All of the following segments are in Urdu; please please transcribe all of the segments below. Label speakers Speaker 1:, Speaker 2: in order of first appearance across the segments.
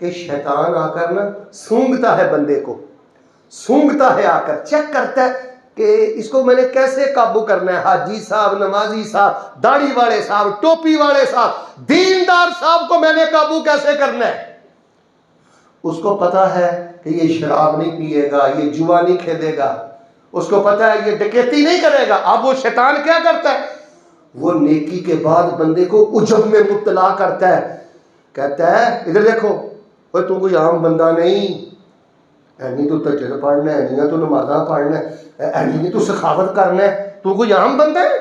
Speaker 1: کہ شیطان آ کر نا سونگتا ہے بندے کو، سونگتا ہے آ کر، چیک کرتا ہے کہ اس کو میں نے کیسے قابو کرنا ہے، حاجی صاحب، نمازی صاحب، داڑھی والے صاحب، ٹوپی والے صاحب، دیندار صاحب کو میں نے قابو کیسے کرنا ہے۔ اس کو پتا ہے کہ یہ شراب نہیں پیے گا، یہ جوا نہیں کھیلے گا، اس کو پتا ہے یہ ڈکیتی نہیں کرے گا۔ اب وہ شیطان کیا کرتا ہے، وہ نیکی کے بعد بندے کو عجب میں مبتلا کرتا ہے، کہتا ہے ادھر دیکھو، اوے تو کوئی عام بندہ نہیں، اینی تو تجربہ پڑھنا ہے، اینی تو نمازاں پڑھنا ہے، اینی تو سخاوت کرنا ہے، تو کوئی عام بندہ ہے،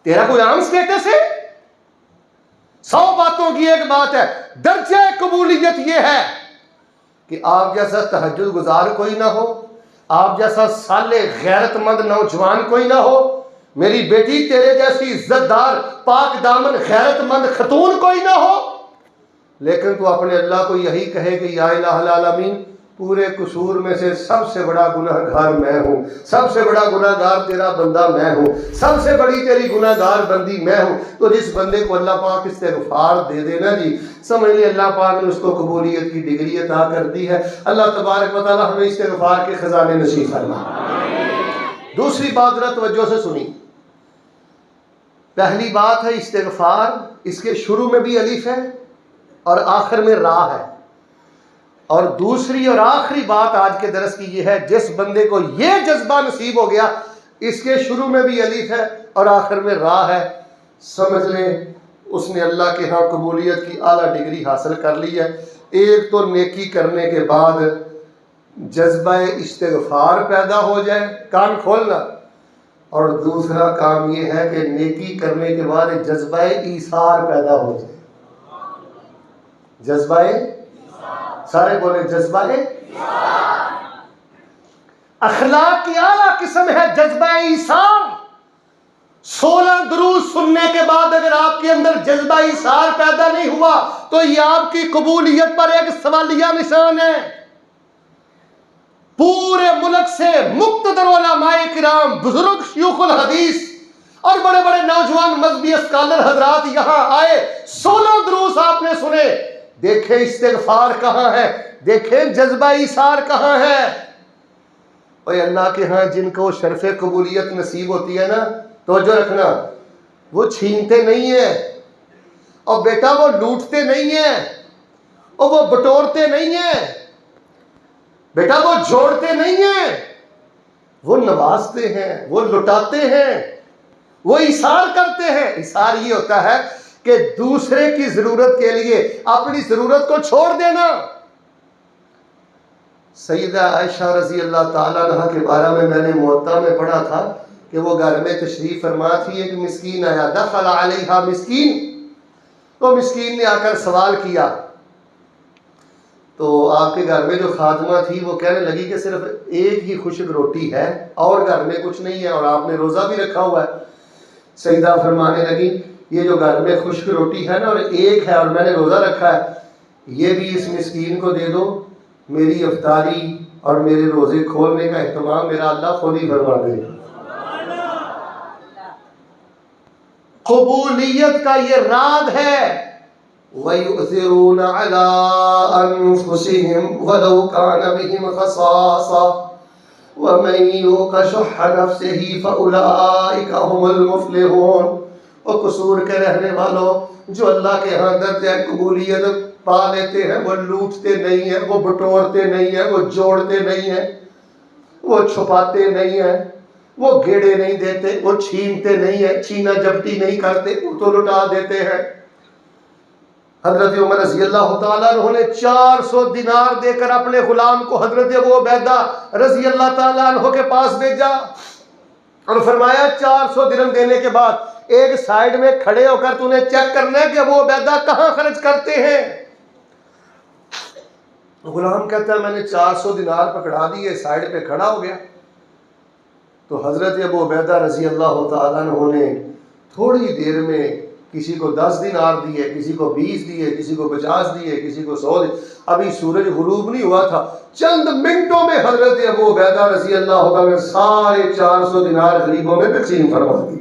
Speaker 1: تیرا کوئی عام سٹیٹس ہے؟ 100 باتوں کی ایک بات ہے، درجہ قبولیت یہ ہے کہ آپ جیسا تہجد گزار کوئی نہ ہو، آپ جیسا صالح غیرت مند نوجوان کوئی نہ ہو، میری بیٹی تیرے جیسی عزت دار پاک دامن غیرت مند خاتون کوئی نہ ہو، لیکن تو اپنے اللہ کو یہی کہے کہ یا الہ العالمین، پورے قصور میں سے سب سے بڑا گناہ گار میں ہوں، سب سے بڑا گناہ گار تیرا بندہ میں ہوں، سب سے بڑی تیری گناہ گار بندی میں ہوں۔ تو جس بندے کو اللہ پاک استغفار دے دے نا جی، سمجھ لیں اللہ پاک نے اس کو قبولیت کی ڈگری عطا کر دی ہے۔ اللہ تبارک و تعالی ہمیں استغفار کے خزانے نصیب فرمائے۔ دوسری بات ذرا توجہ سے سنی، پہلی بات ہے استغفار، اس کے شروع میں بھی الف ہے اور آخر میں را ہے، اور دوسری اور آخری بات آج کے درس کی یہ ہے، جس بندے کو یہ جذبہ نصیب ہو گیا، اس کے شروع میں بھی الف ہے اور آخر میں را ہے، سمجھ لیں اس نے اللہ کے ہاں قبولیت کی اعلیٰ ڈگری حاصل کر لی ہے۔ ایک تو نیکی کرنے کے بعد جذبہ استغفار پیدا ہو جائے، کان کھولنا، اور دوسرا کام یہ ہے کہ نیکی کرنے کے بعد جذبہ ایثار پیدا ہو جائے۔ جذبہ، سارے بولے جذبہ، اخلاق کی اعلیٰ قسم ہے جذبہ ایثار۔ 16 درود سننے کے بعد اگر آپ کے اندر جذبہ ایثار پیدا نہیں ہوا تو یہ آپ کی قبولیت پر ایک سوالیہ نشان ہے۔ پورے ملک سے مقتدر علماء کرام، بزرگ شیوخ الحدیث اور بڑے بڑے نوجوان مذہبی اسکالر حضرات یہاں آئے، 16 دروس آپ نے سنے، دیکھیں استغفار کہاں ہے، دیکھیں جذبہ ایثار کہاں ہے۔ اور اللہ کے ہاں جن کو شرف قبولیت نصیب ہوتی ہے نا، توجہ رکھنا، وہ چھینتے نہیں ہیں، اور بیٹا وہ لوٹتے نہیں ہیں، اور وہ بٹورتے نہیں ہیں، بیٹا وہ جوڑتے نہیں ہیں، وہ نوازتے ہیں، وہ لٹاتے ہیں، وہ ایثار کرتے ہیں۔ ایثار یہ ہوتا ہے کہ دوسرے کی ضرورت کے لیے اپنی ضرورت کو چھوڑ دینا۔ سیدہ عائشہ رضی اللہ تعالیٰ عنہ کے بارے میں نے موطا میں پڑھا تھا کہ وہ گھر میں تشریف فرما تھی، ایک مسکین آیا، دخل علیہا مسکین، تو مسکین نے آ کر سوال کیا، تو آپ کے گھر میں جو خادمہ تھی وہ کہنے لگی کہ صرف ایک ہی خشک روٹی ہے اور گھر میں کچھ نہیں ہے، اور آپ نے روزہ بھی رکھا ہوا ہے۔ سیدہ فرمانے لگی یہ جو گھر میں خشک روٹی ہے نا اور ایک ہے اور میں نے روزہ رکھا ہے، یہ بھی اس مسکین کو دے دو، میری افطاری اور میرے روزے کھولنے کا اہتمام میرا اللہ خود ہی فرما دے۔ قبولیت کا یہ راز ہے، وَيُؤْثِرُونَ عَلَىٰ أَنفُسِهِمْ وَلَوْ كَانَ بِهِمْ خَصَاصَةٌ وَمَن يُوقَ شُحَّ نَفْسِهِ فَأُولَٰئِكَ هُمُ الْمُفْلِحُونَ۔ اور قصور کے رہنے والوں جو اللہ کے ہاں درجہ قبولیت پا لیتے ہیں، وہ لوٹتے نہیں ہیں، وہ بٹورتے نہیں ہیں، وہ جوڑتے نہیں ہیں، وہ چھپاتے نہیں ہیں، وہ گیڑے نہیں دیتے، وہ چھینتے نہیں ہیں، چھینا جبٹی نہیں کرتے، وہ تو لٹا دیتے ہیں۔ حضرت عمر رضی اللہ تعالیٰ عنہ نے 400 دینار دے کر اپنے غلام کو حضرت ابو عبیدہ رضی اللہ تعالیٰ عنہ کے پاس بھیجا اور فرمایا 400 درہم دینے کے بعد ایک سائیڈ میں کھڑے ہو کر تو نے چیک کرنا ہے کہ ابو عبیدہ کہاں خرچ کرتے ہیں۔ غلام کہتا ہے میں نے 400 دینار پکڑا دیے، سائیڈ پہ کھڑا ہو گیا۔ تو حضرت ابو عبیدہ رضی اللہ تعالیٰ عنہ نے تھوڑی دیر میں کسی کو 10 دینار دیے، کسی کو 20 دیے، کسی کو 50 دیے، کسی کو 100 دیے۔ ابھی سورج غروب نہیں ہوا تھا، چند منٹوں میں حضرت ابو عبیدہ رضی اللہ تعالیٰ نے سارے 400 دینار غریبوں میں تقسیم فرما دیے۔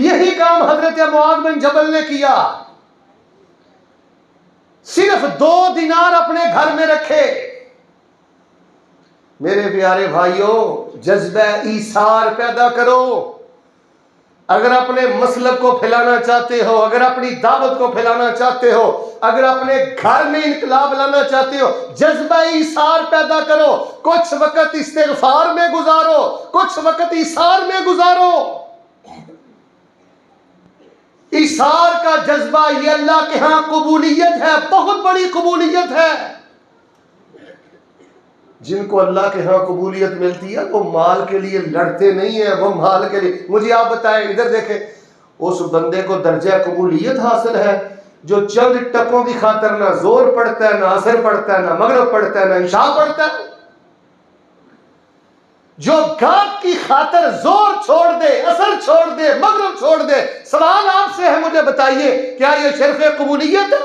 Speaker 1: یہی کام حضرت معاذ بن جبل نے کیا۔ صرف 2 دینار اپنے گھر میں رکھے. میرے پیارے بھائیوں، جذبہ ایثار پیدا کرو. اگر اپنے مسلک کو پھیلانا چاہتے ہو، اگر اپنی دعوت کو پھیلانا چاہتے ہو، اگر اپنے گھر میں انقلاب لانا چاہتے ہو، جذبہ ایثار پیدا کرو. کچھ وقت استغفار میں گزارو، کچھ وقت ایثار میں گزارو. ایثار کا جذبہ یہ اللہ کے ہاں قبولیت ہے، بہت بڑی قبولیت ہے. جن کو اللہ کے ہاں قبولیت ملتی ہے وہ مال کے لیے لڑتے نہیں ہیں، وہ مال کے لیے. مجھے آپ بتائیں، ادھر دیکھیں، اس بندے کو درجہ قبولیت حاصل ہے جو چند ٹکوں کی خاطر نہ زور پڑتا ہے، نہ عصر پڑتا ہے، نہ مغرب پڑتا ہے، نہ عشاء پڑتا ہے. جو گاہک کی خاطر زور چھوڑ دے، عصر چھوڑ دے، مغرب چھوڑ دے. سوال آپ سے ہے، مجھے بتائیے کیا یہ شرف قبولیت ہے؟